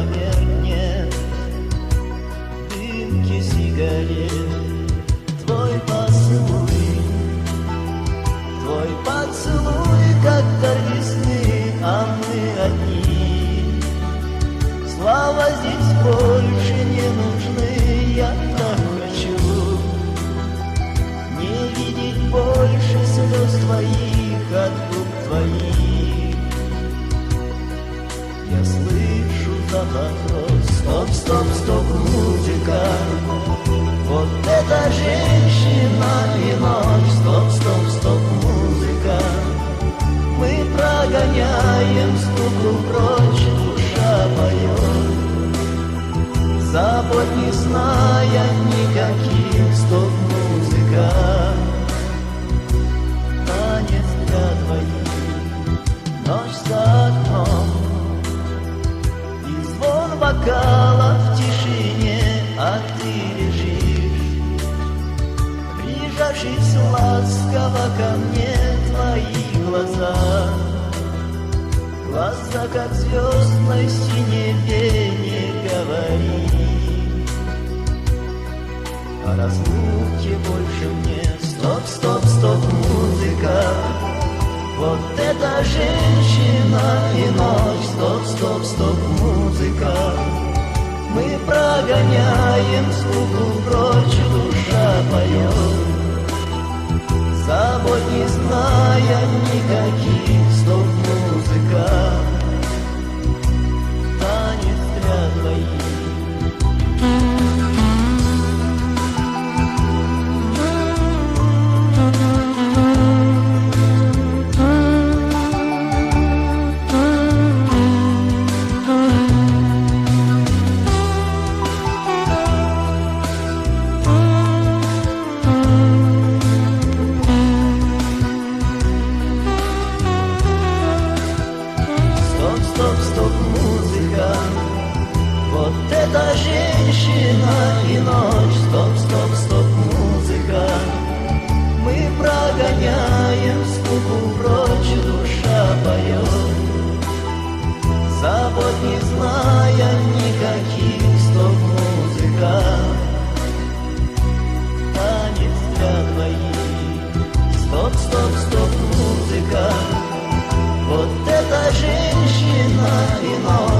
померкнет дымки сигарет. Твой поцелуй, как дар весны, а мы одни. Слова здесь больше не нужны, я так хочу не видеть больше слез твоих от губ твоих. Я слышу запах роз. Стоп, стоп, стоп, музыка. Вот эта женщина и ночь. Стоп, стоп, стоп, музыка. Мы прогоняем скуку прочь, душа поет, забот не зная никаких. Стоп, музыка. Танец для двоих, ночь за окном, и звон бокала в тишине, а ты лежишь, прижавшись ласково ко мне. Твои глаза, глаза, как звездной синеве, не говори о разлуке больше мне. Стоп, стоп, стоп, музыка. Вот эта женщина и ночь. Стоп, стоп, стоп, музыка. Мы прогоняем скуку прочь, душа поет, забот не зная никаких. Стоп, музыка. Танец для двоих. Стоп, стоп, музыка. Вот эта женщина и ночь. Стоп, стоп, стоп, музыка. Мы прогоняем скуку прочь, душа поет, забот не зная никаких. Стоп, музыка. Танец для двоих. Стоп, стоп, стоп, музыка. Вот эта женщина и ночь.